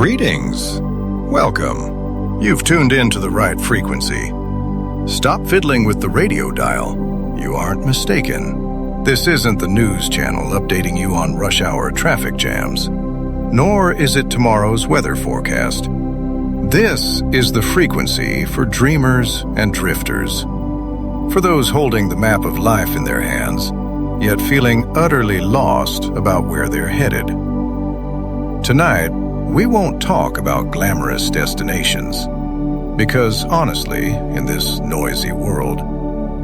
Greetings. Welcome. You've tuned in to the right frequency. Stop fiddling with the radio dial. You aren't mistaken. This isn't the news channel updating you on rush hour traffic jams. Nor is it tomorrow's weather forecast. This is the frequency for dreamers and drifters. For those holding the map of life in their hands, yet feeling utterly lost about where they're headed. Tonight, we won't talk about glamorous destinations. Because honestly, in this noisy world,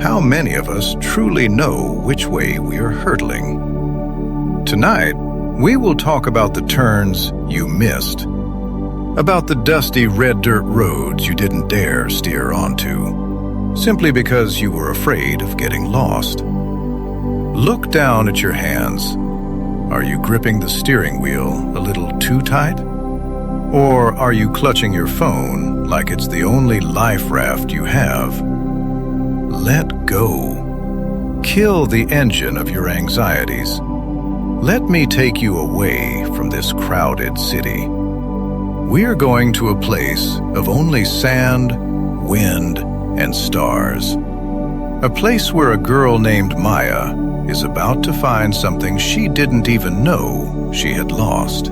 how many of us truly know which way we are hurtling? Tonight, we will talk about the turns you missed. About the dusty red dirt roads you didn't dare steer onto, simply because you were afraid of getting lost. Look down at your hands. Are you gripping the steering wheel a little too tight? Or are you clutching your phone like it's the only life raft you have? Let go. Kill the engine of your anxieties. Let me take you away from this crowded city. We're going to a place of only sand, wind, and stars. A place where a girl named Maya is about to find something she didn't even know she had lost.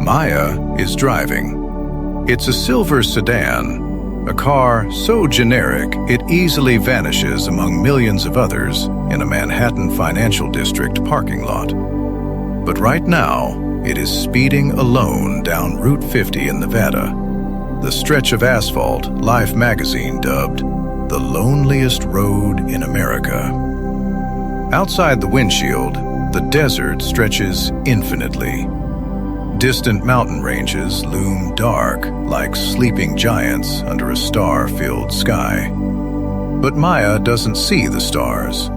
Maya is driving. It's a silver sedan, a car so generic it easily vanishes among millions of others in a Manhattan financial district parking lot. But right now, it is speeding alone down Route 50 in Nevada, the stretch of asphalt Life magazine dubbed the loneliest road in America. Outside the windshield, the desert stretches infinitely. Distant mountain ranges loom dark like sleeping giants under a star-filled sky. But Maya doesn't see the stars.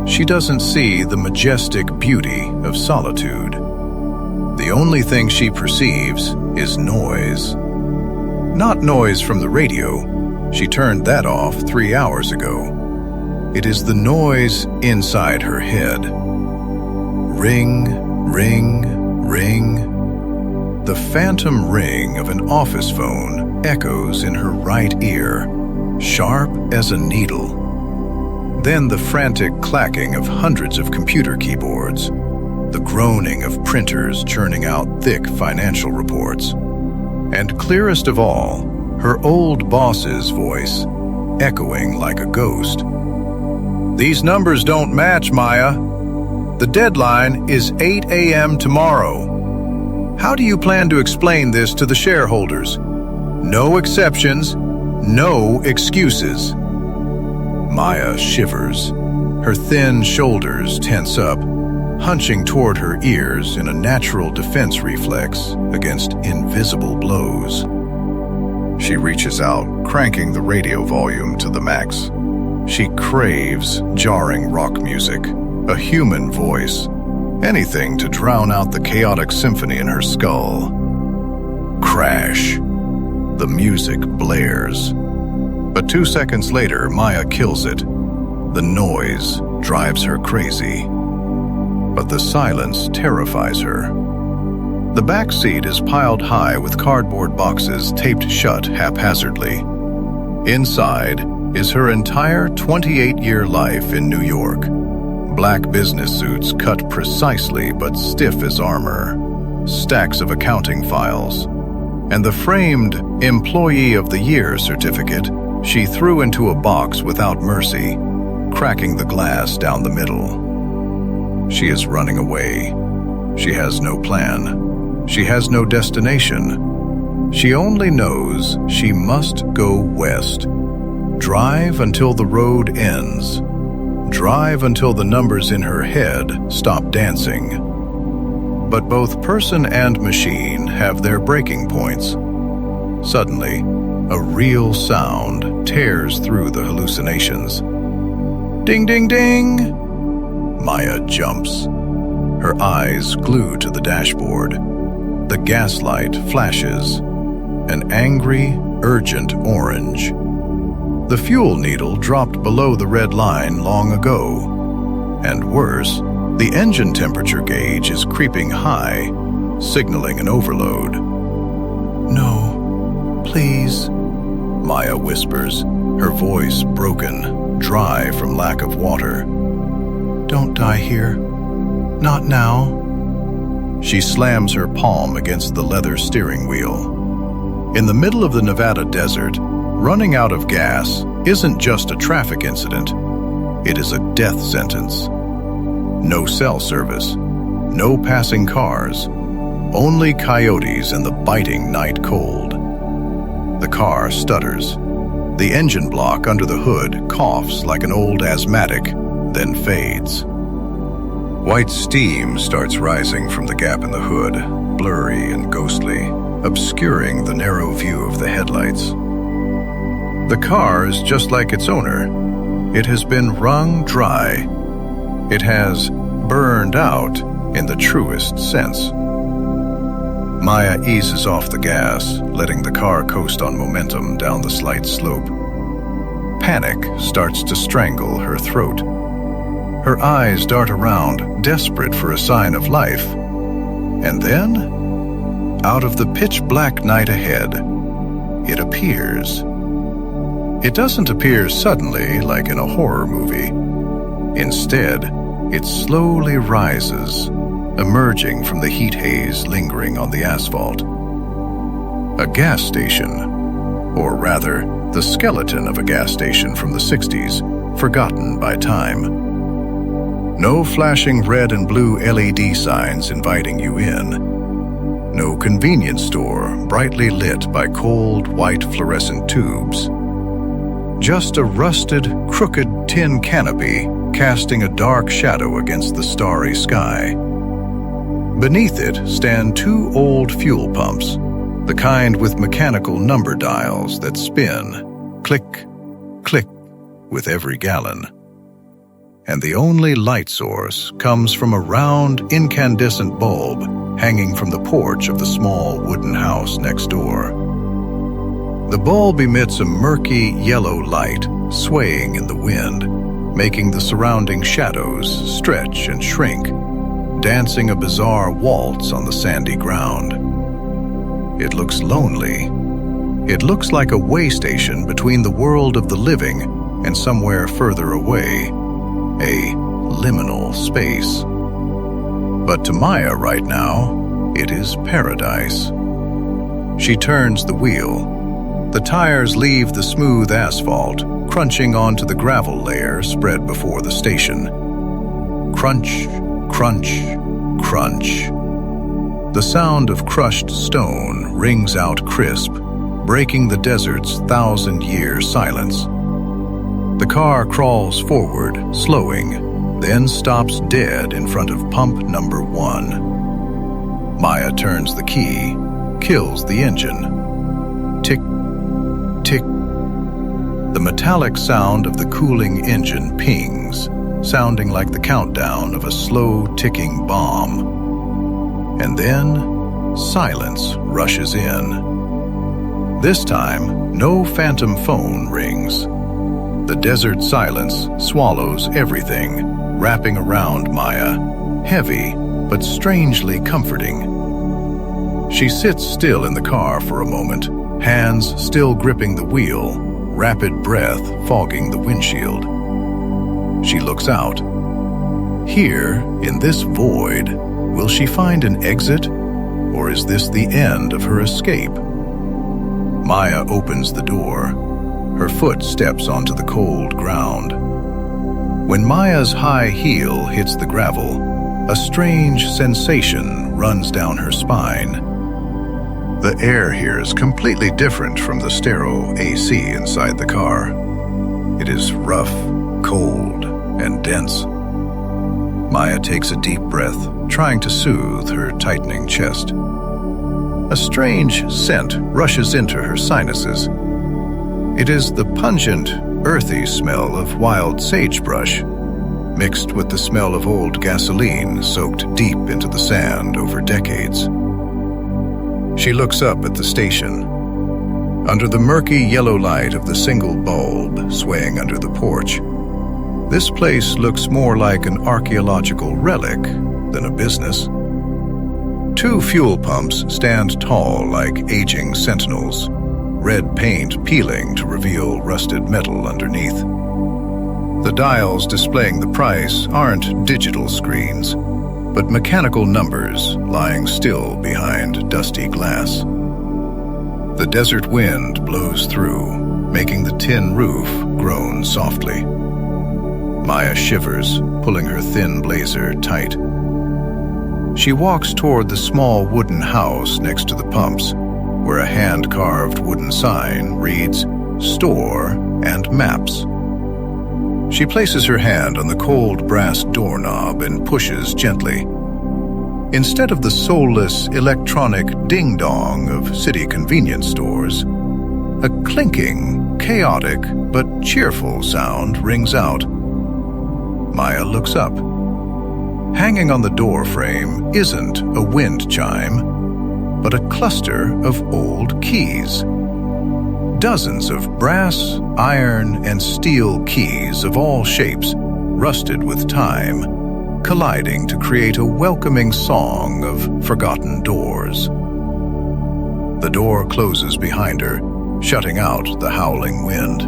She doesn't see the majestic beauty of solitude. The only thing she perceives is noise. Not noise from the radio. She turned that off 3 hours ago. It is the noise inside her head. Ring, ring, ring. The phantom ring of an office phone echoes in her right ear, sharp as a needle. Then the frantic clacking of hundreds of computer keyboards, the groaning of printers churning out thick financial reports, and clearest of all, her old boss's voice, echoing like a ghost. These numbers don't match, Maya. The deadline is 8 a.m. tomorrow. How do you plan to explain this to the shareholders? No exceptions, no excuses. Maya shivers. Her thin shoulders tense up, hunching toward her ears in a natural defense reflex against invisible blows. She reaches out, cranking the radio volume to the max. She craves jarring rock music, a human voice, anything to drown out the chaotic symphony in her skull. Crash. The music blares. But 2 seconds later, Maya kills it. The noise drives her crazy. But the silence terrifies her. The back seat is piled high with cardboard boxes taped shut haphazardly. Inside is her entire 28-year life in New York. Black business suits cut precisely but stiff as armor, stacks of accounting files, and the framed Employee of the Year certificate she threw into a box without mercy, cracking the glass down the middle. She is running away. She has no plan. She has no destination. She only knows she must go west. Drive until the road ends. Drive until the numbers in her head stop dancing. But both person and machine have their breaking points. Suddenly, a real sound tears through the hallucinations. Ding, ding, ding! Maya jumps, her eyes glued to the dashboard. The gaslight flashes, an angry, urgent orange. The fuel needle dropped below the red line long ago. And worse, the engine temperature gauge is creeping high, signaling an overload. No, please, Maya whispers, her voice broken, dry from lack of water. Don't die here. Not now. She slams her palm against the leather steering wheel. In the middle of the Nevada desert, running out of gas isn't just a traffic incident. It is a death sentence. No cell service, no passing cars, only coyotes in the biting night cold. The car stutters. The engine block under the hood coughs like an old asthmatic, then fades. White steam starts rising from the gap in the hood, blurry and ghostly, obscuring the narrow view of the headlights. The car is just like its owner. It has been wrung dry. It has burned out in the truest sense. Maya eases off the gas, letting the car coast on momentum down the slight slope. Panic starts to strangle her throat. Her eyes dart around, desperate for a sign of life. And then, out of the pitch-black night ahead, it appears. It doesn't appear suddenly like in a horror movie. Instead, it slowly rises, emerging from the heat haze lingering on the asphalt. A gas station, or rather, the skeleton of a gas station from the 60s, forgotten by time. No flashing red and blue LED signs inviting you in. No convenience store brightly lit by cold, white fluorescent tubes. Just a rusted, crooked tin canopy casting a dark shadow against the starry sky. Beneath it stand two old fuel pumps, the kind with mechanical number dials that spin, click, click, with every gallon. And the only light source comes from a round, incandescent bulb hanging from the porch of the small wooden house next door. The bulb emits a murky yellow light, swaying in the wind, making the surrounding shadows stretch and shrink, dancing a bizarre waltz on the sandy ground. It looks lonely. It looks like a way station between the world of the living and somewhere further away. A liminal space. But to Maya right now, it is paradise. She turns the wheel. The tires leave the smooth asphalt, crunching onto the gravel layer spread before the station. Crunch, crunch, crunch. The sound of crushed stone rings out crisp, breaking the desert's 1,000-year silence. The car crawls forward, slowing, then stops dead in front of pump number 1. Maya turns the key, kills the engine. Tick, tick. The metallic sound of the cooling engine pings, sounding like the countdown of a slow ticking bomb. And then, silence rushes in. This time, no phantom phone rings. The desert silence swallows everything, wrapping around Maya, heavy but strangely comforting. She sits still in the car for a moment, hands still gripping the wheel, rapid breath fogging the windshield. She looks out. Here, in this void, will she find an exit, or is this the end of her escape? Maya opens the door. Her foot steps onto the cold ground. When Maya's high heel hits the gravel, a strange sensation runs down her spine. The air here is completely different from the sterile AC inside the car. It is rough, cold, and dense. Maya takes a deep breath, trying to soothe her tightening chest. A strange scent rushes into her sinuses. It is the pungent, earthy smell of wild sagebrush, mixed with the smell of old gasoline soaked deep into the sand over decades. She looks up at the station. Under the murky yellow light of the single bulb swaying under the porch, this place looks more like an archaeological relic than a business. Two fuel pumps stand tall like aging sentinels, red paint peeling to reveal rusted metal underneath. The dials displaying the price aren't digital screens, but mechanical numbers lying still behind dusty glass. The desert wind blows through, making the tin roof groan softly. Maya shivers, pulling her thin blazer tight. She walks toward the small wooden house next to the pumps, where a hand-carved wooden sign reads, "Store and Maps." She places her hand on the cold brass doorknob and pushes gently. Instead of the soulless electronic ding-dong of city convenience stores, a clinking, chaotic, but cheerful sound rings out. Maya looks up. Hanging on the door frame isn't a wind chime, but a cluster of old keys. Dozens of brass, iron, and steel keys of all shapes, rusted with time, colliding to create a welcoming song of forgotten doors. The door closes behind her, shutting out the howling wind.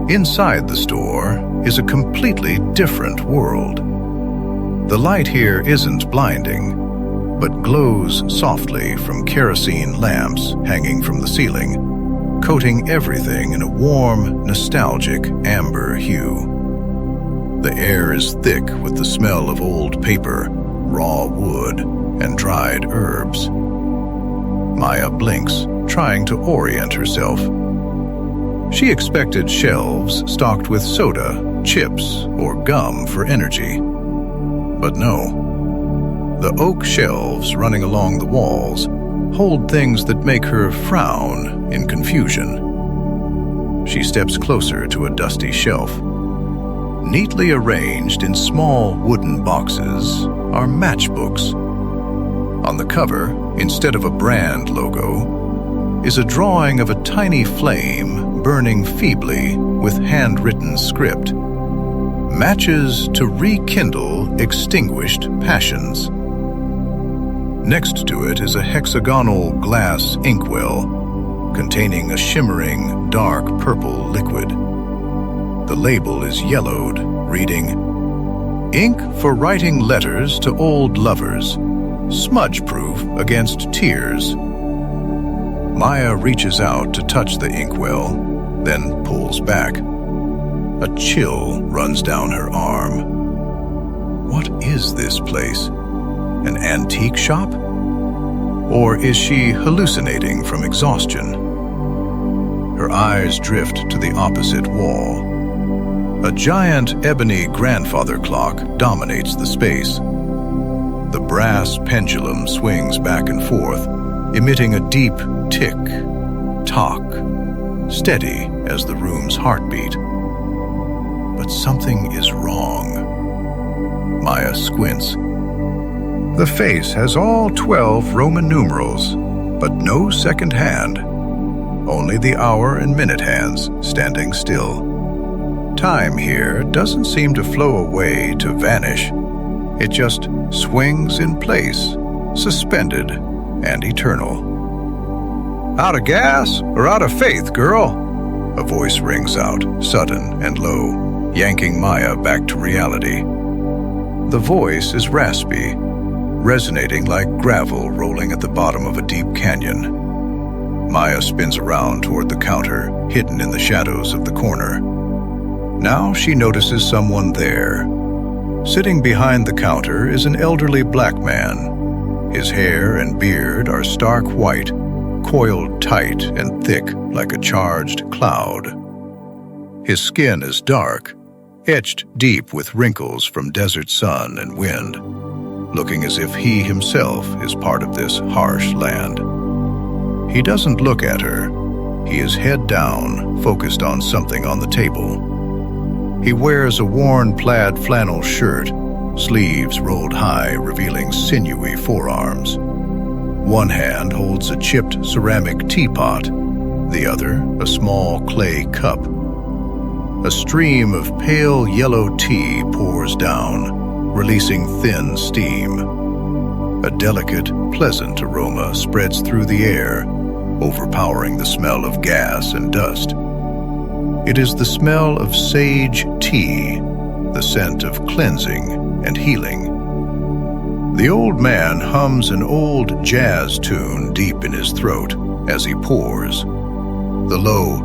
Inside the store is a completely different world. The light here isn't blinding, but glows softly from kerosene lamps hanging from the ceiling, coating everything in a warm, nostalgic amber hue. The air is thick with the smell of old paper, raw wood, and dried herbs. Maya blinks, trying to orient herself. She expected shelves stocked with soda, chips, or gum for energy. But no. The oak shelves running along the walls hold things that make her frown in confusion. She steps closer to a dusty shelf. Neatly arranged in small wooden boxes are matchbooks. On the cover, instead of a brand logo, is a drawing of a tiny flame burning feebly with handwritten script. Matches to rekindle extinguished passions. Next to it is a hexagonal glass inkwell containing a shimmering, dark purple liquid. The label is yellowed, reading, "Ink for writing letters to old lovers, smudge-proof against tears." Maya reaches out to touch the inkwell, then pulls back. A chill runs down her arm. What is this place? An antique shop? Or is she hallucinating from exhaustion? Her eyes drift to the opposite wall. A giant ebony grandfather clock dominates the space. The brass pendulum swings back and forth, emitting a deep tick-tock, steady as the room's heartbeat. But something is wrong. Maya squints. The face has all 12 Roman numerals, but no second hand. Only the hour and minute hands standing still. Time here doesn't seem to flow away to vanish. It just swings in place, suspended and eternal. "Out of gas or out of faith, girl?" A voice rings out, sudden and low, yanking Maya back to reality. The voice is raspy, resonating like gravel rolling at the bottom of a deep canyon. Maya spins around toward the counter, hidden in the shadows of the corner. Now she notices someone there. Sitting behind the counter is an elderly black man. His hair and beard are stark white, coiled tight and thick like a charged cloud. His skin is dark, etched deep with wrinkles from desert sun and wind, looking as if he himself is part of this harsh land. He doesn't look at her. He is head down, focused on something on the table. He wears a worn plaid flannel shirt, sleeves rolled high, revealing sinewy forearms. One hand holds a chipped ceramic teapot, the other a small clay cup. A stream of pale yellow tea pours down, releasing thin steam. A delicate, pleasant aroma spreads through the air, overpowering the smell of gas and dust. It is the smell of sage tea, the scent of cleansing and healing. The old man hums an old jazz tune deep in his throat as he pours. The low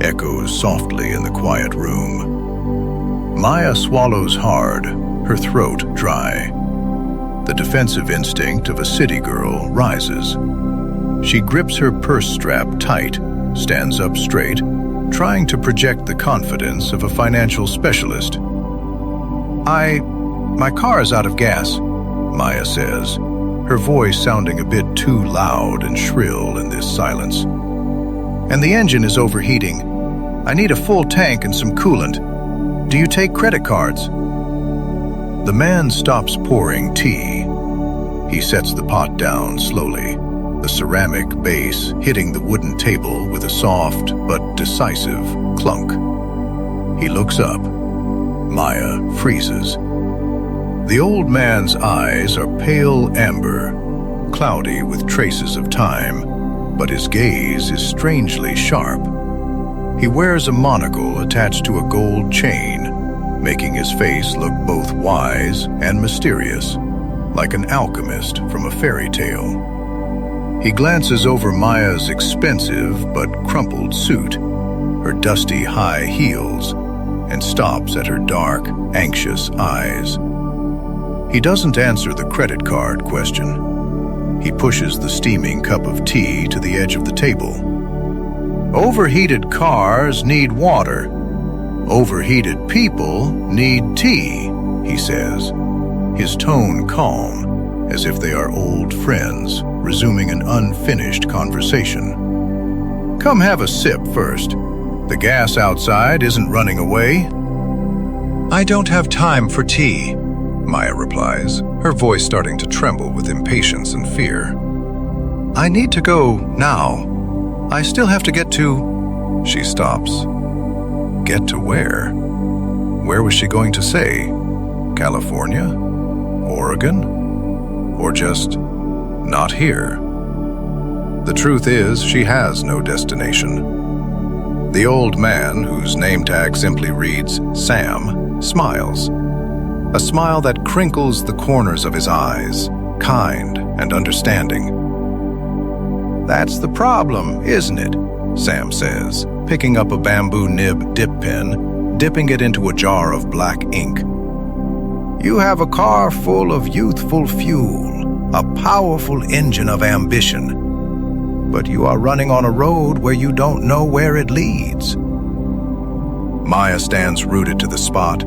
echoes softly in the quiet room. Maya swallows hard, her throat dry. The defensive instinct of a city girl rises. She grips her purse strap tight, stands up straight, trying to project the confidence of a financial specialist. My car's out of gas, Maya says, her voice sounding a bit too loud and shrill in this silence. And the engine is overheating. I need a full tank and some coolant. Do you take credit cards? The man stops pouring tea. He sets the pot down slowly, the ceramic base hitting the wooden table with a soft but decisive clunk. He looks up. Maya freezes. The old man's eyes are pale amber, cloudy with traces of time, but his gaze is strangely sharp. He wears a monocle attached to a gold chain, making his face look both wise and mysterious, like an alchemist from a fairy tale. He glances over Maya's expensive but crumpled suit, her dusty high heels, and stops at her dark, anxious eyes. He doesn't answer the credit card question. He pushes the steaming cup of tea to the edge of the table. Overheated cars need water. Overheated people need tea, he says, his tone calm, as if they are old friends, resuming an unfinished conversation. Come have a sip first. The gas outside isn't running away. I don't have time for tea, Maya replies, her voice starting to tremble with impatience and fear. I need to go now. I still have to get to... She stops. Get to where? Where was she going to say? California? Oregon? Or just not here? The truth is, she has no destination. The old man, whose name tag simply reads Sam, smiles. A smile that crinkles the corners of his eyes, kind and understanding. That's the problem, isn't it? Sam says, picking up a bamboo nib dip pen, dipping it into a jar of black ink. You have a car full of youthful fuel, a powerful engine of ambition. But you are running on a road where you don't know where it leads. Maya stands rooted to the spot.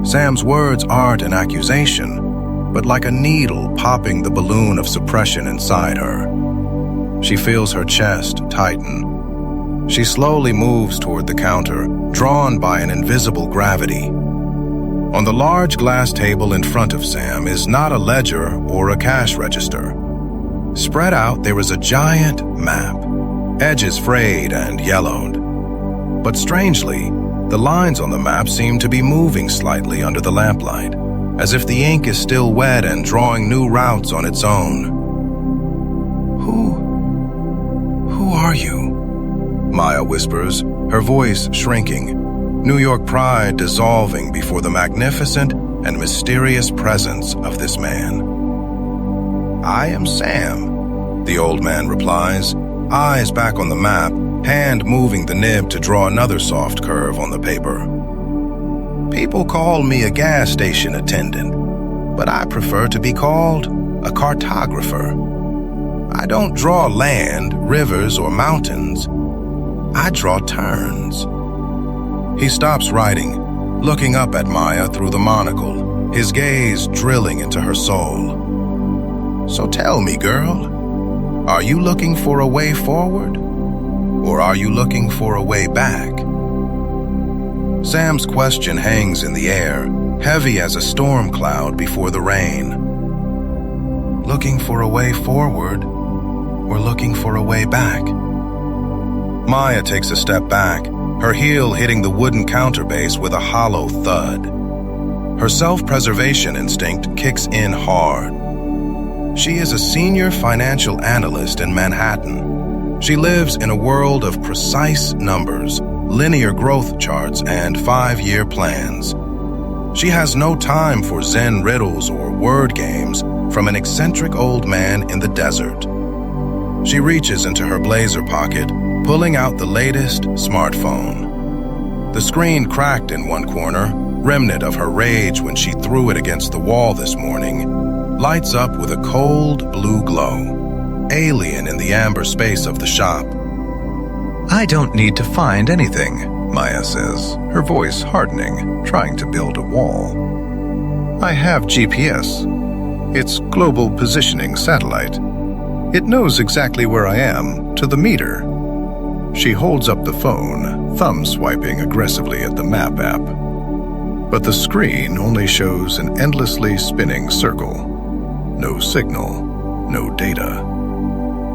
Sam's words aren't an accusation, but like a needle popping the balloon of suppression inside her. She feels her chest tighten. She slowly moves toward the counter, drawn by an invisible gravity. On the large glass table in front of Sam is not a ledger or a cash register. Spread out, there is a giant map, edges frayed and yellowed. But strangely, the lines on the map seem to be moving slightly under the lamplight, as if the ink is still wet and drawing new routes on its own. Who are you? Maya whispers, her voice shrinking, New York pride dissolving before the magnificent and mysterious presence of this man. I am Sam, the old man replies, eyes back on the map, hand moving the nib to draw another soft curve on the paper. People call me a gas station attendant, but I prefer to be called a cartographer. I don't draw land, rivers, or mountains. I draw turns. He stops writing, looking up at Maya through the monocle, his gaze drilling into her soul. So tell me, girl, are you looking for a way forward? Or are you looking for a way back? Sam's question hangs in the air, heavy as a storm cloud before the rain. Looking for a way forward, or looking for a way back? Maya takes a step back, her heel hitting the wooden counter base with a hollow thud. Her self-preservation instinct kicks in hard. She is a senior financial analyst in Manhattan. She lives in a world of precise numbers, linear growth charts, and 5-year plans. She has no time for Zen riddles or word games from an eccentric old man in the desert. She reaches into her blazer pocket, pulling out the latest smartphone. The screen cracked in one corner, remnant of her rage when she threw it against the wall this morning, lights up with a cold blue glow, alien in the amber space of the shop. "I don't need to find anything," Maya says, her voice hardening, trying to build a wall. "I have GPS. It's Global Positioning Satellite. It knows exactly where I am, to the meter." She holds up the phone, thumb swiping aggressively at the map app. But the screen only shows an endlessly spinning circle. No signal, no data.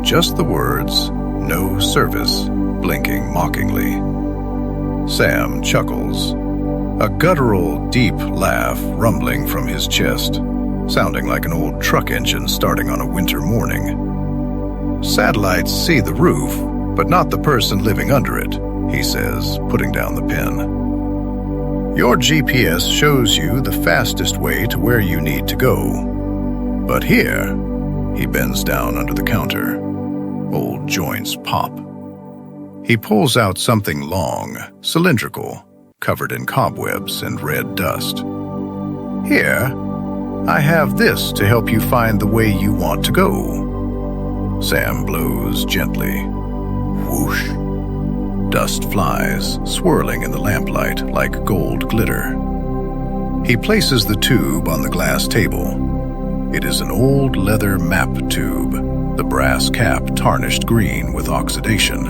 Just the words, "No service," blinking mockingly. Sam chuckles, a guttural, deep laugh rumbling from his chest, sounding like an old truck engine starting on a winter morning. "Satellites see the roof, but not the person living under it," he says, putting down the pen. "Your GPS shows you the fastest way to where you need to go. But here," he bends down under the counter. Old joints pop. He pulls out something long, cylindrical, covered in cobwebs and red dust. "Here, I have this to help you find the way you want to go." Sam blows gently. Whoosh. Dust flies, swirling in the lamplight like gold glitter. He places the tube on the glass table. It is an old leather map tube, the brass cap tarnished green with oxidation.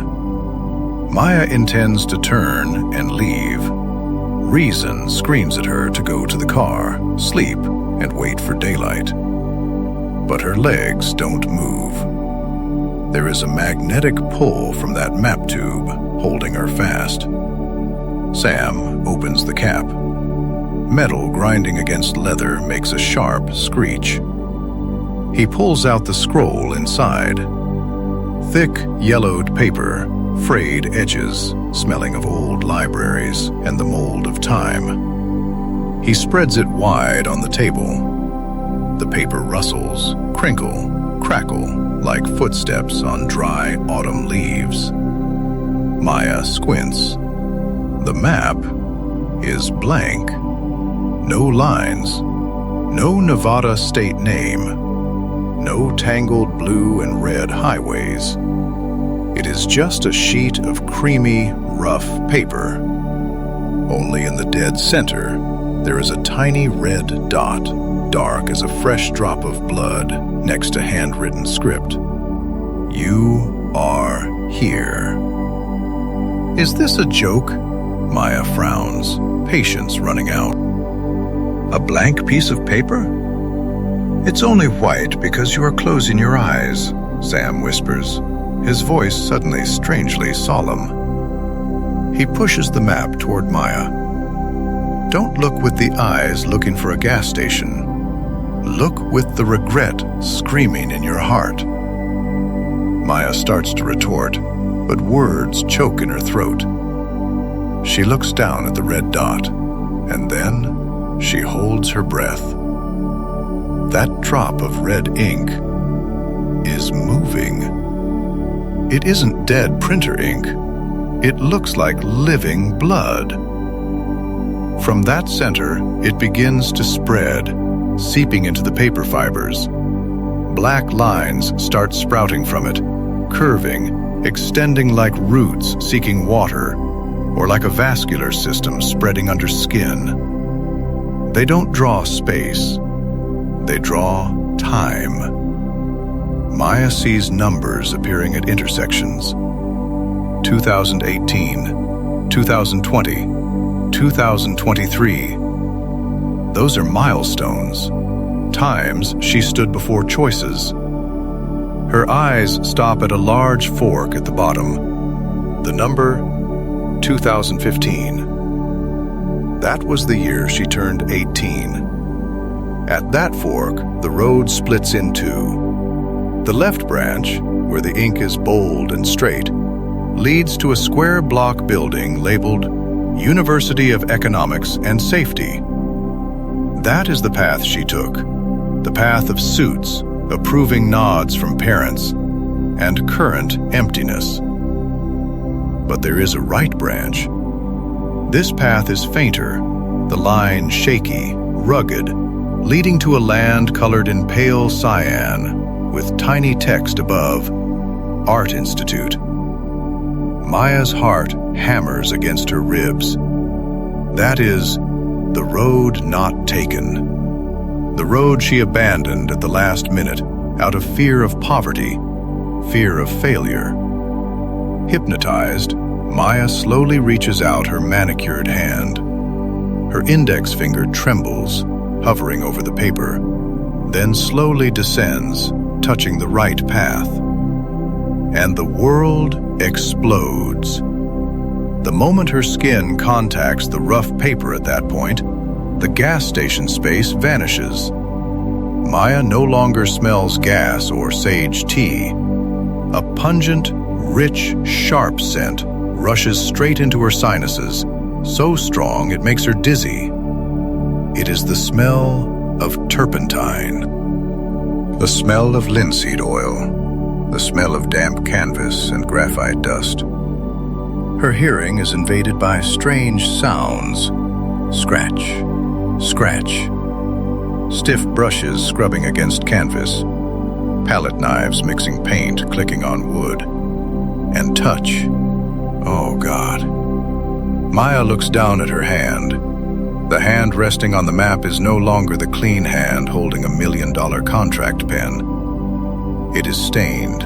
Maya intends to turn and leave. Reason screams at her to go to the car, sleep, and wait for daylight. But her legs don't move. There is a magnetic pull from that map tube, holding her fast. Sam opens the cap. Metal grinding against leather makes a sharp screech. He pulls out the scroll inside. Thick, yellowed paper, frayed edges, smelling of old libraries and the mold of time. He spreads it wide on the table. The paper rustles, crinkle, crackle, like footsteps on dry autumn leaves. Maya squints. The map is blank. No lines, no Nevada state name, no tangled blue and red highways. It is just a sheet of creamy, rough paper. Only in the dead center, there is a tiny red dot, dark as a fresh drop of blood next to handwritten script. "You are here." "Is this a joke?" Maya frowns, patience running out. "A blank piece of paper?" "It's only white because you are closing your eyes," Sam whispers, his voice suddenly strangely solemn. He pushes the map toward Maya. "Don't look with the eyes looking for a gas station. Look with the regret screaming in your heart." Maya starts to retort, but words choke in her throat. She looks down at the red dot, and then she holds her breath. That drop of red ink is moving. It isn't dead printer ink. It looks like living blood. From that center, it begins to spread, seeping into the paper fibers. Black lines start sprouting from it, curving, extending like roots seeking water, or like a vascular system spreading under skin. They don't draw space. They draw time. Maya sees numbers appearing at intersections. 2018, 2020, 2023. Those are milestones, times she stood before choices. Her eyes stop at a large fork at the bottom. The number, 2015. That was the year she turned 18. At that fork, the road splits in two. The left branch, where the ink is bold and straight, leads to a square block building labeled University of Economics and Safety. That is the path she took, the path of suits, approving nods from parents, and current emptiness. But there is a right branch. This path is fainter, the line shaky, rugged, leading to a land colored in pale cyan, with tiny text above, Art Institute. Maya's heart hammers against her ribs. That is the road not taken. The road she abandoned at the last minute out of fear of poverty, fear of failure. Hypnotized, Maya slowly reaches out her manicured hand. Her index finger trembles, hovering over the paper, then slowly descends, touching the right path. And the world explodes. The moment her skin contacts the rough paper at that point, the gas station space vanishes. Maya no longer smells gas or sage tea. A pungent, rich, sharp scent rushes straight into her sinuses, so strong it makes her dizzy. It is the smell of turpentine. The smell of linseed oil. The smell of damp canvas and graphite dust. Her hearing is invaded by strange sounds. Scratch, scratch. Stiff brushes scrubbing against canvas. Palette knives mixing paint, clicking on wood. And touch. Oh, God. Maya looks down at her hand. The hand resting on the map is no longer the clean hand holding $1 million contract pen. It is stained.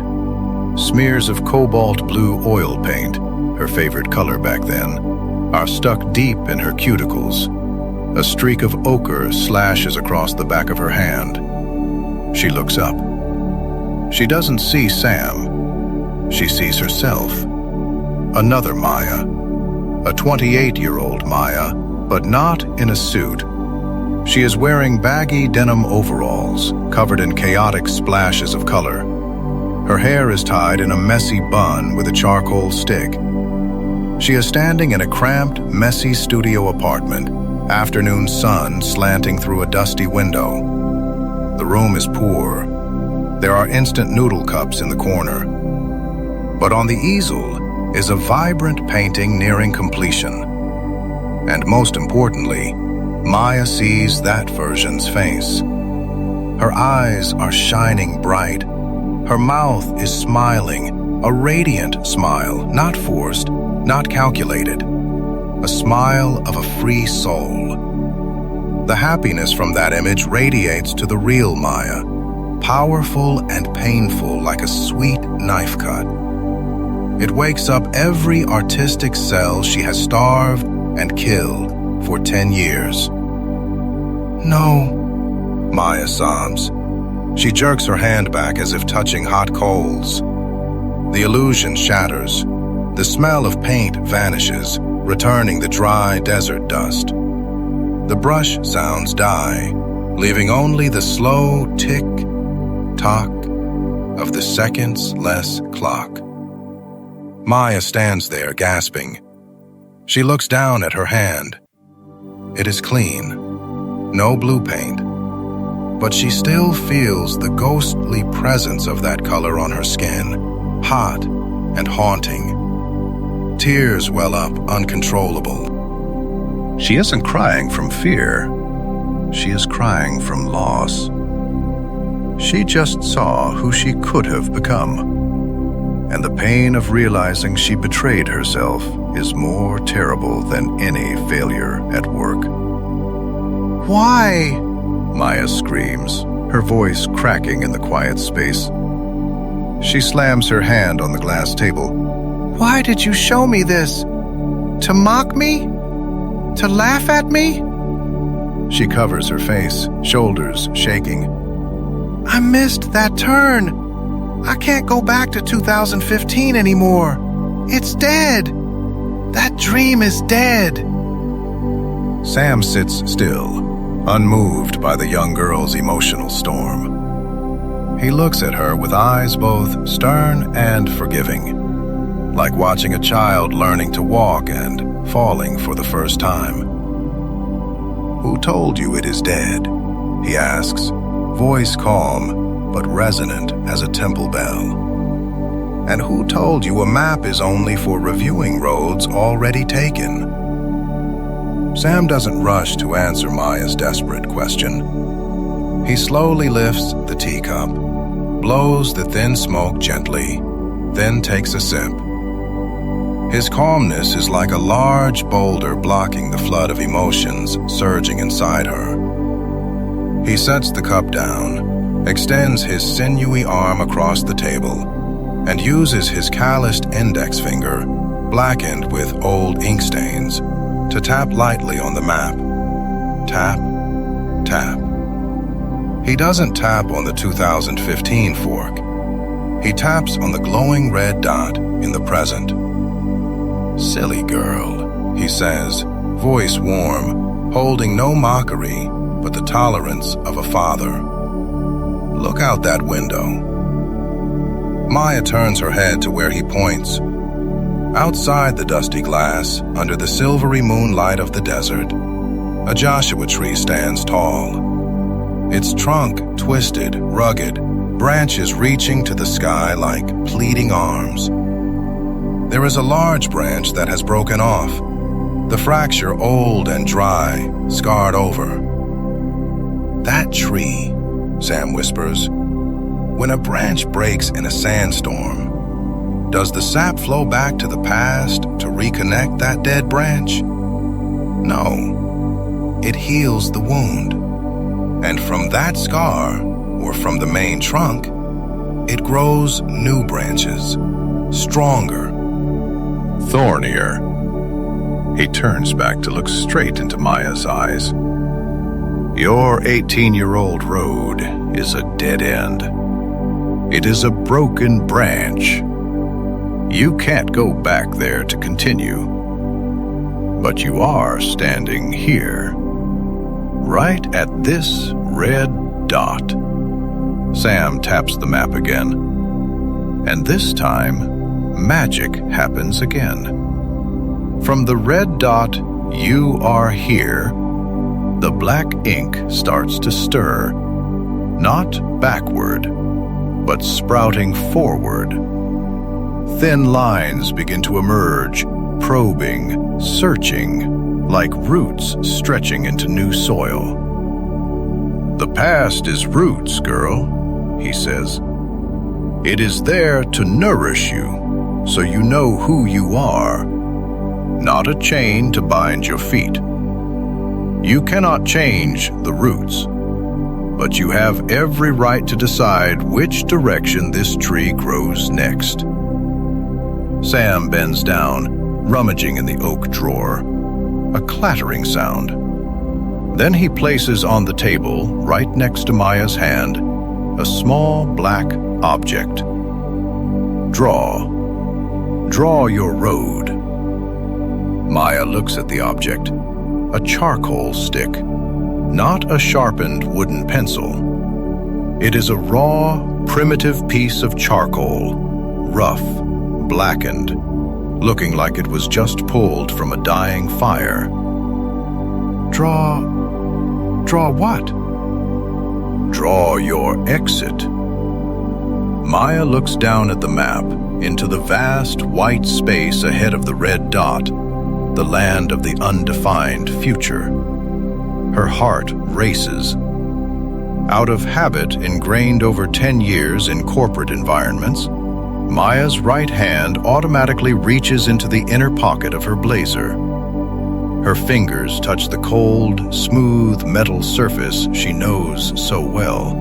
Smears of cobalt blue oil paint, her favorite color back then, are stuck deep in her cuticles. A streak of ochre slashes across the back of her hand. She looks up. She doesn't see Sam. She sees herself. Another Maya. A 28-year-old Maya, but not in a suit. She is wearing baggy denim overalls, covered in chaotic splashes of color. Her hair is tied in a messy bun with a charcoal stick. She is standing in a cramped, messy studio apartment, afternoon sun slanting through a dusty window. The room is poor. There are instant noodle cups in the corner. But on the easel is a vibrant painting nearing completion. And most importantly, Maya sees that version's face. Her eyes are shining bright. Her mouth is smiling, a radiant smile, not forced, not calculated. A smile of a free soul. The happiness from that image radiates to the real Maya, powerful and painful like a sweet knife cut. It wakes up every artistic cell she has starved and killed for 10 years. No, Maya sobs. She jerks her hand back as if touching hot coals. The illusion shatters. The smell of paint vanishes, returning the dry desert dust. The brush sounds die, leaving only the slow tick-tock of the seconds-less clock. Maya stands there, gasping. She looks down at her hand. It is clean, no blue paint, but she still feels the ghostly presence of that color on her skin, hot and haunting. Tears well up, uncontrollable. She isn't crying from fear. She is crying from loss. She just saw who she could have become. And the pain of realizing she betrayed herself is more terrible than any failure at work. Why? Maya screams, her voice cracking in the quiet space. She slams her hand on the glass table. Why did you show me this? To mock me? To laugh at me? She covers her face, shoulders shaking. I missed that turn. I can't go back to 2015 anymore. It's dead. That dream is dead. Sam sits still, unmoved by the young girl's emotional storm. He looks at her with eyes both stern and forgiving, like watching a child learning to walk and falling for the first time. "Who told you it is dead?" he asks, voice calm but resonant as a temple bell. "And who told you a map is only for reviewing roads already taken?" Sam doesn't rush to answer Maya's desperate question. He slowly lifts the teacup, blows the thin smoke gently, then takes a sip. His calmness is like a large boulder blocking the flood of emotions surging inside her. He sets the cup down, extends his sinewy arm across the table, and uses his calloused index finger, blackened with old ink stains, to tap lightly on the map. Tap, tap. He doesn't tap on the 2015 fork. He taps on the glowing red dot in the present. "Silly girl," he says, voice warm, holding no mockery but the tolerance of a father. "Look out that window." Maya turns her head to where he points. Outside the dusty glass, under the silvery moonlight of the desert, a Joshua tree stands tall. Its trunk twisted, rugged, branches reaching to the sky like pleading arms. There is a large branch that has broken off, the fracture old and dry, scarred over. "That tree," Sam whispers, "when a branch breaks in a sandstorm, does the sap flow back to the past to reconnect that dead branch? No, it heals the wound. And from that scar, or from the main trunk, it grows new branches, stronger, thornier." He turns back to look straight into Maya's eyes. "Your 18-year-old road is a dead end. It is a broken branch. You can't go back there to continue. But you are standing here, right at this red dot." Sam taps the map again. And this time, magic happens again. From the red dot, "You are here," the black ink starts to stir, not backward, but sprouting forward. Thin lines begin to emerge, probing, searching, like roots stretching into new soil. "The past is roots, girl," he says. "It is there to nourish you, so you know who you are, not a chain to bind your feet. You cannot change the roots, but you have every right to decide which direction this tree grows next." Sam bends down, rummaging in the oak drawer. A clattering sound. Then he places on the table, right next to Maya's hand, a small black object. "Draw. Draw your road." Maya looks at the object, a charcoal stick, not a sharpened wooden pencil. It is a raw, primitive piece of charcoal, rough, blackened, looking like it was just pulled from a dying fire. Draw what?" "Draw your exit." Maya looks down at the map, into the vast white space ahead of the red dot, the land of the undefined future. Her heart races. Out of habit ingrained over 10 years in corporate environments, Maya's right hand automatically reaches into the inner pocket of her blazer. Her fingers touch the cold, smooth metal surface she knows so well.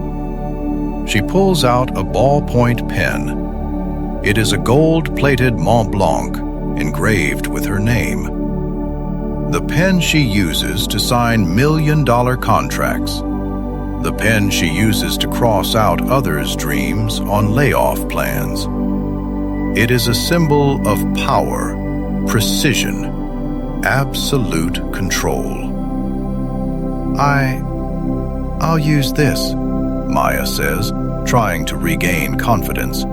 She pulls out a ballpoint pen. It is a gold-plated Mont Blanc engraved with her name. The pen she uses to sign million-dollar contracts. The pen she uses to cross out others' dreams on layoff plans. It is a symbol of power, precision, absolute control. I'll use this, Maya says, trying to regain confidence.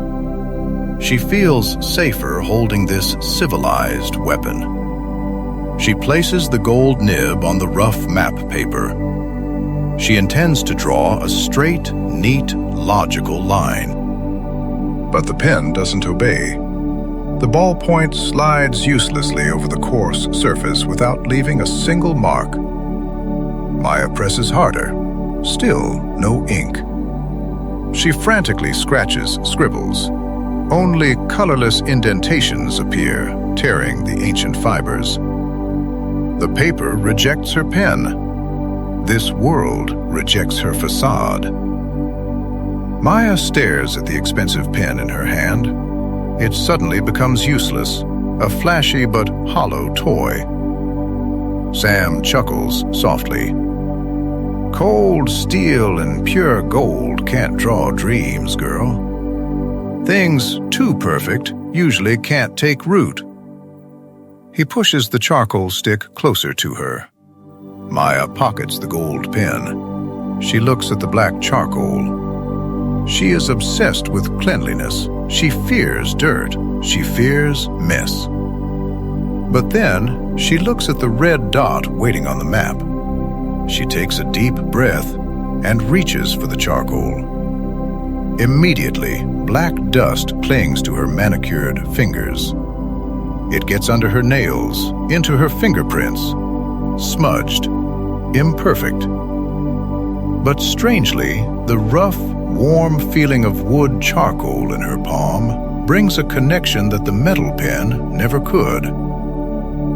She feels safer holding this civilized weapon. She places the gold nib on the rough map paper. She intends to draw a straight, neat, logical line. But the pen doesn't obey. The ballpoint slides uselessly over the coarse surface without leaving a single mark. Maya presses harder. Still no ink. She frantically scratches scribbles. Only colorless indentations appear, tearing the ancient fibers. The paper rejects her pen. This world rejects her facade. Maya stares at the expensive pen in her hand. It suddenly becomes useless, a flashy but hollow toy. Sam chuckles softly. Cold steel and pure gold can't draw dreams, girl. Things too perfect usually can't take root. He pushes the charcoal stick closer to her. Maya pockets the gold pen. She looks at the black charcoal. She is obsessed with cleanliness. She fears dirt. She fears mess. But then she looks at the red dot waiting on the map. She takes a deep breath and reaches for the charcoal. Immediately, black dust clings to her manicured fingers. It gets under her nails, into her fingerprints, smudged, imperfect. But strangely, the rough, warm feeling of wood charcoal in her palm brings a connection that the metal pen never could.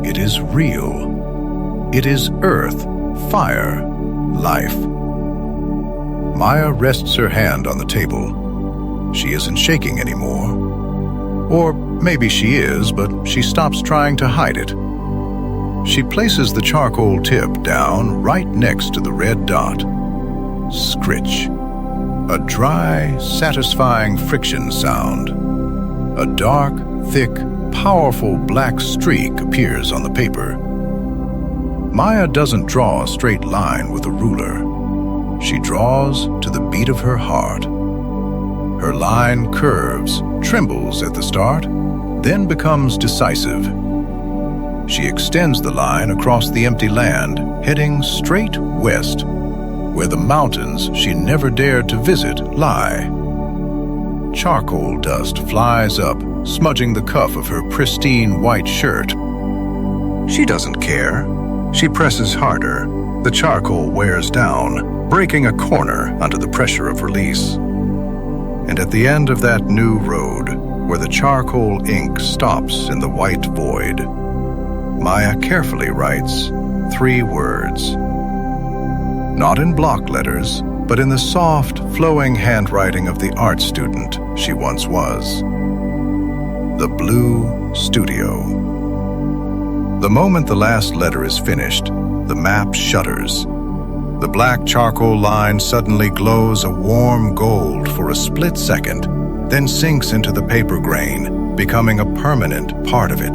It is real. It is earth, fire, life. Maya rests her hand on the table. She isn't shaking anymore. Or maybe she is, but she stops trying to hide it. She places the charcoal tip down right next to the red dot. Scritch. A dry, satisfying friction sound. A dark, thick, powerful black streak appears on the paper. Maya doesn't draw a straight line with a ruler. She draws to the beat of her heart. Her line curves, trembles at the start, then becomes decisive. She extends the line across the empty land, heading straight west, where the mountains she never dared to visit lie. Charcoal dust flies up, smudging the cuff of her pristine white shirt. She doesn't care. She presses harder. The charcoal wears down, breaking a corner under the pressure of release. And at the end of that new road, where the charcoal ink stops in the white void, Maya carefully writes 3 words. Not in block letters, but in the soft, flowing handwriting of the art student she once was. The Blue Studio. The moment the last letter is finished, the map shudders. The black charcoal line suddenly glows a warm gold for a split second, then sinks into the paper grain, becoming a permanent part of it.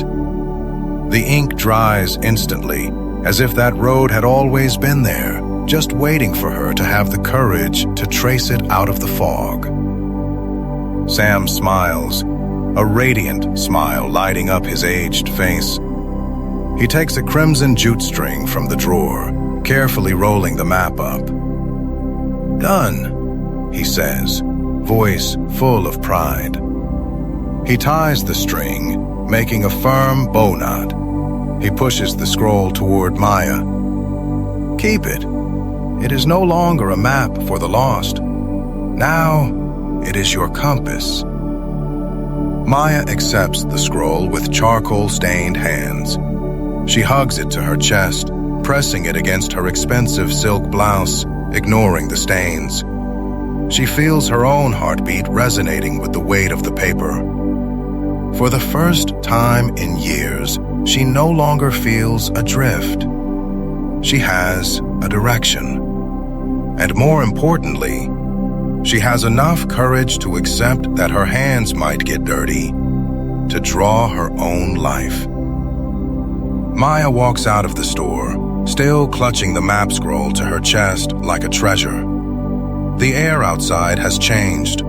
The ink dries instantly, as if that road had always been there, just waiting for her to have the courage to trace it out of the fog. Sam smiles, a radiant smile lighting up his aged face. He takes a crimson jute string from the drawer, carefully rolling the map up. Done, he says, voice full of pride. He ties the string, making a firm bow knot. He pushes the scroll toward Maya. Keep it. It is no longer a map for the lost. Now, it is your compass. Maya accepts the scroll with charcoal-stained hands. She hugs it to her chest, pressing it against her expensive silk blouse, ignoring the stains. She feels her own heartbeat resonating with the weight of the paper. For the first time in years, she no longer feels adrift. She has a direction. And more importantly, she has enough courage to accept that her hands might get dirty, to draw her own life. Maya walks out of the store, still clutching the map scroll to her chest like a treasure. The air outside has changed.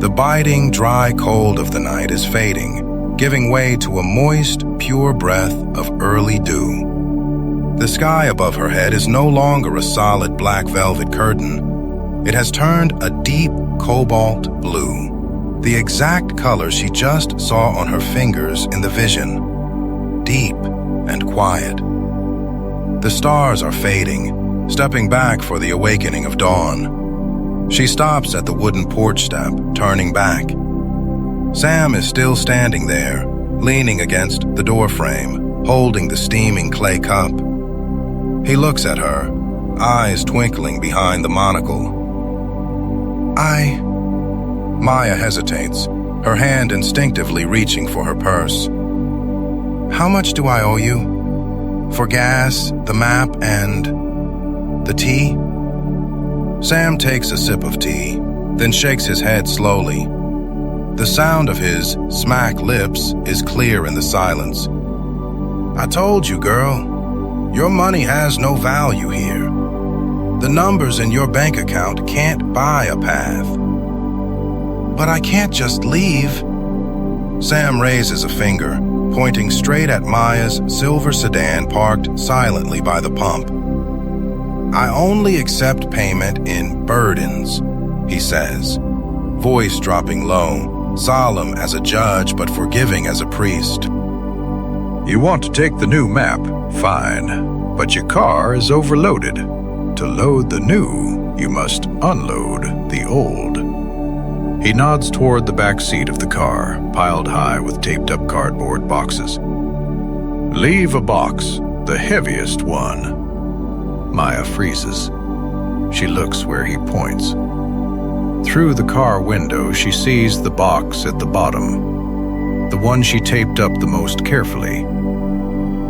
The biting, dry cold of the night is fading, giving way to a moist, pure breath of early dew. The sky above her head is no longer a solid black velvet curtain. It has turned a deep cobalt blue, the exact color she just saw on her fingers in the vision. Deep and quiet. The stars are fading, stepping back for the awakening of dawn. She stops at the wooden porch step, turning back. Sam is still standing there, leaning against the doorframe, holding the steaming clay cup. He looks at her, eyes twinkling behind the monocle. Maya hesitates, her hand instinctively reaching for her purse. How much do I owe you? For gas, the map, and the tea? Sam takes a sip of tea, then shakes his head slowly. The sound of his smack lips is clear in the silence. I told you, girl. Your money has no value here. The numbers in your bank account can't buy a path. But I can't just leave. Sam raises a finger, pointing straight at Maya's silver sedan parked silently by the pump. I only accept payment in burdens, he says, voice dropping low, solemn as a judge but forgiving as a priest. You want to take the new map? Fine, but your car is overloaded. To load the new, you must unload the old. He nods toward the back seat of the car, piled high with taped-up cardboard boxes. Leave a box, the heaviest one. Maya freezes. She looks where he points. Through the car window, she sees the box at the bottom, the one she taped up the most carefully.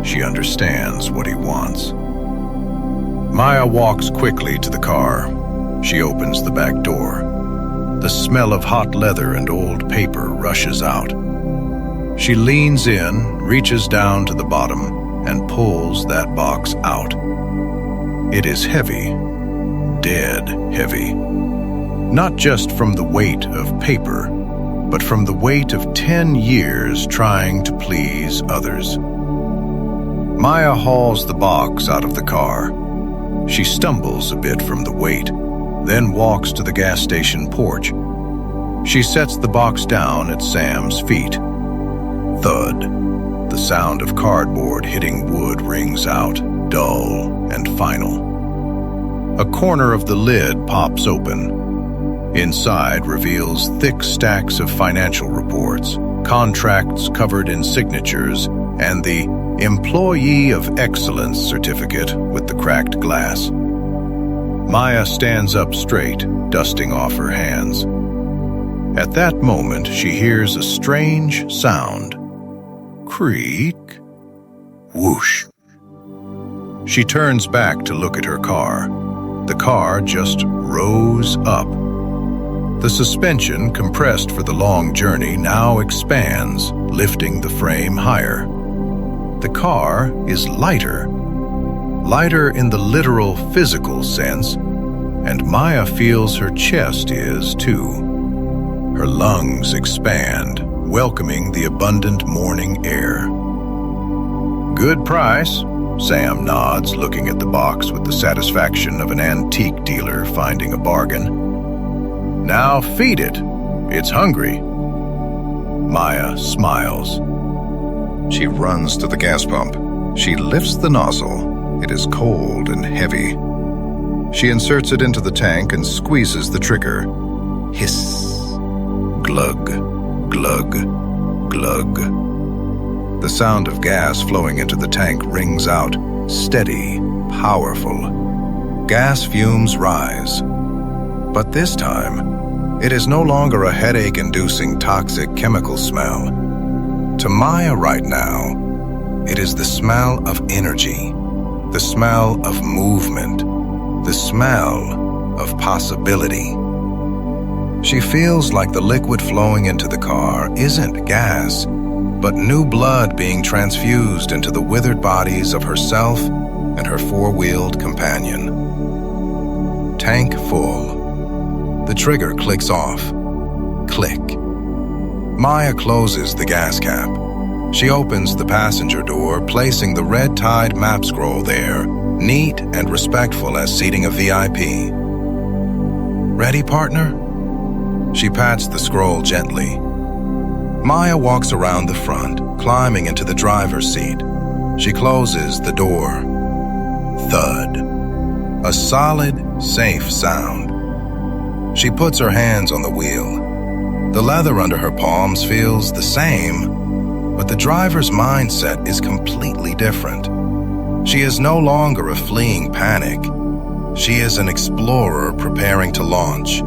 She understands what he wants. Maya walks quickly to the car. She opens the back door. The smell of hot leather and old paper rushes out. She leans in, reaches down to the bottom, and pulls that box out. It is heavy, dead heavy. Not just from the weight of paper, but from the weight of 10 years trying to please others. Maya hauls the box out of the car. She stumbles a bit from the weight, then walks to the gas station porch. She sets the box down at Sam's feet. Thud. The sound of cardboard hitting wood rings out, dull and final. A corner of the lid pops open. Inside reveals thick stacks of financial reports, contracts covered in signatures, and the Employee of Excellence certificate with the cracked glass. Maya stands up straight, dusting off her hands. At that moment, she hears a strange sound. Creak. Whoosh. She turns back to look at her car. The car just rose up. The suspension, compressed for the long journey, now expands, lifting the frame higher. The car is lighter. Lighter in the literal physical sense, and Maya feels her chest is too. Her lungs expand, welcoming the abundant morning air. Good price, Sam nods, looking at the box with the satisfaction of an antique dealer finding a bargain. Now feed it. It's hungry. Maya smiles. She runs to the gas pump. She lifts the nozzle. It is cold and heavy. She inserts it into the tank and squeezes the trigger. Hiss. Glug. Glug. Glug. The sound of gas flowing into the tank rings out, steady, powerful. Gas fumes rise. But this time, it is no longer a headache-inducing toxic chemical smell. To Maya right now, it is the smell of energy, the smell of movement, the smell of possibility. She feels like the liquid flowing into the car isn't gas, but new blood being transfused into the withered bodies of herself and her four-wheeled companion. Tank full. The trigger clicks off. Click. Maya closes the gas cap. She opens the passenger door, placing the red Tide map scroll there, neat and respectful as seating a VIP. Ready, partner? She pats the scroll gently. Maya walks around the front, climbing into the driver's seat. She closes the door. Thud. A solid, safe sound. She puts her hands on the wheel. The leather under her palms feels the same, but the driver's mindset is completely different. She is no longer a fleeing panic. She is an explorer preparing to launch.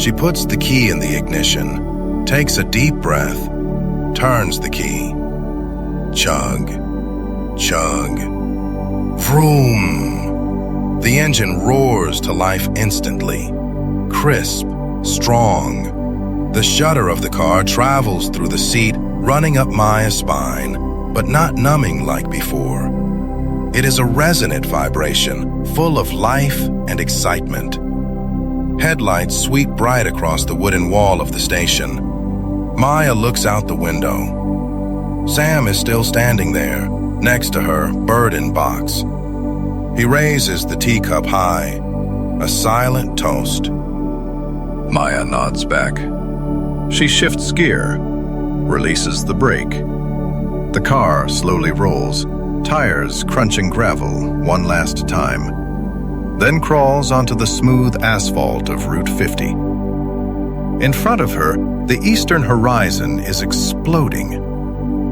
She puts the key in the ignition, takes a deep breath, turns the key. Chug, chug, vroom. The engine roars to life instantly. Crisp, strong. The shudder of the car travels through the seat, running up Maya's spine, but not numbing like before. It is a resonant vibration, full of life and excitement. Headlights sweep bright across the wooden wall of the station. Maya looks out the window. Sam is still standing there, next to her burden box. He raises the teacup high, a silent toast. Maya nods back. She shifts gear, releases the brake. The car slowly rolls, tires crunching gravel one last time, then crawls onto the smooth asphalt of Route 50. In front of her, the eastern horizon is exploding.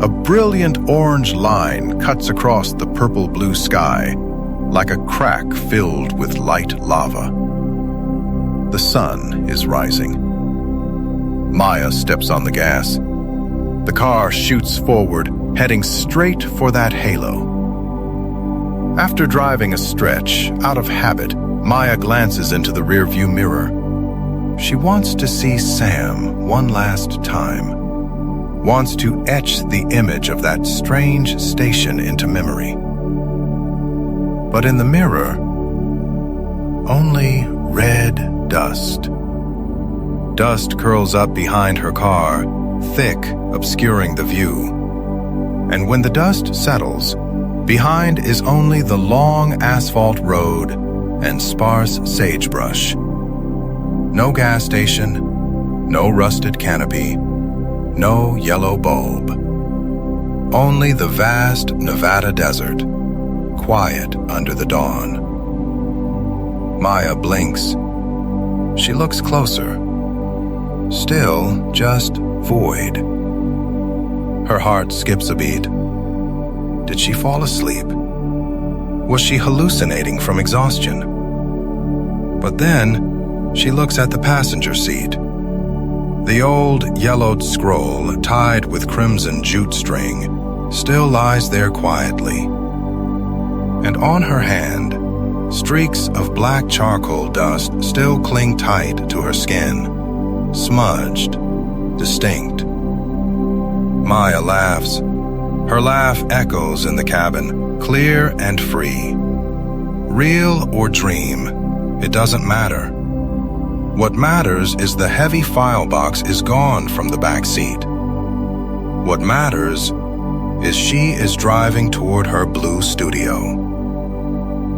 A brilliant orange line cuts across the purple-blue sky, like a crack filled with light lava. The sun is rising. Maya steps on the gas. The car shoots forward, heading straight for that halo. After driving a stretch, out of habit, Maya glances into the rearview mirror. She wants to see Sam one last time. Wants to etch the image of that strange station into memory. But in the mirror, only red dust. Dust curls up behind her car, thick, obscuring the view. And when the dust settles, behind is only the long asphalt road and sparse sagebrush. No gas station, no rusted canopy, no yellow bulb. Only the vast Nevada desert, quiet under the dawn. Maya blinks. She looks closer. Still just void. Her heart skips a beat. Did she fall asleep? Was she hallucinating from exhaustion? But then, she looks at the passenger seat. The old yellowed scroll, tied with crimson jute string, still lies there quietly. And on her hand, streaks of black charcoal dust still cling tight to her skin, smudged, distinct. Maya laughs. Her laugh echoes in the cabin, clear and free. Real or dream, it doesn't matter. What matters is the heavy file box is gone from the back seat. What matters is she is driving toward her blue studio.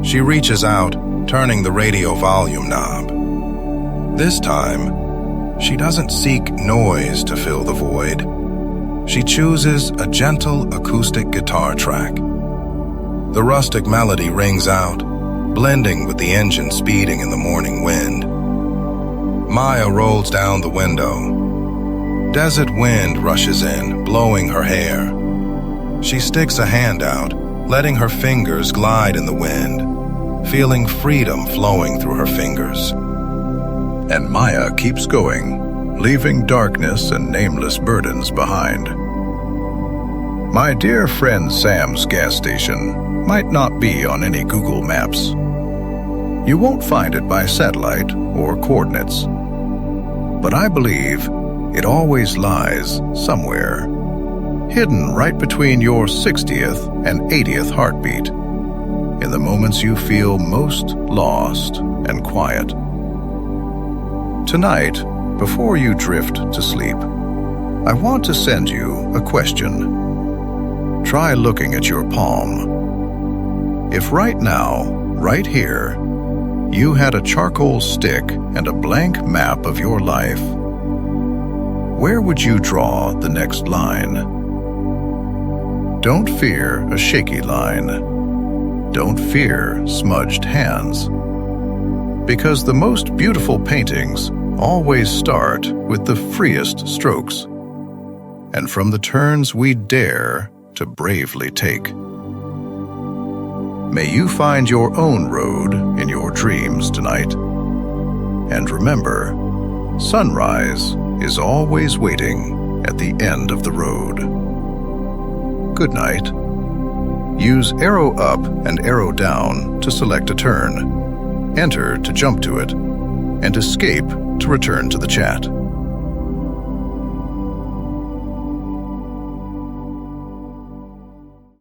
She reaches out, turning the radio volume knob. This time, she doesn't seek noise to fill the void. She chooses a gentle acoustic guitar track. The rustic melody rings out, blending with the engine speeding in the morning wind. Maya rolls down the window. Desert wind rushes in, blowing her hair. She sticks a hand out, letting her fingers glide in the wind, feeling freedom flowing through her fingers. And Maya keeps going, leaving darkness and nameless burdens behind. My dear friend Sam's gas station might not be on any Google Maps. You won't find it by satellite or coordinates. But I believe it always lies somewhere, hidden right between your 60th and 80th heartbeat. in the moments you feel most lost and quiet. Tonight, before you drift to sleep, I want to send you a question. Try looking at your palm. If right now, right here, you had a charcoal stick and a blank map of your life, where would you draw the next line? Don't fear a shaky line. Don't fear smudged hands. Because the most beautiful paintings always start with the freest strokes, and from the turns we dare to bravely take. May you find your own road in your dreams tonight. And remember, sunrise is always waiting at the end of the road. Good night. Use arrow up and arrow down to select a turn, enter to jump to it, and escape to return to the chat.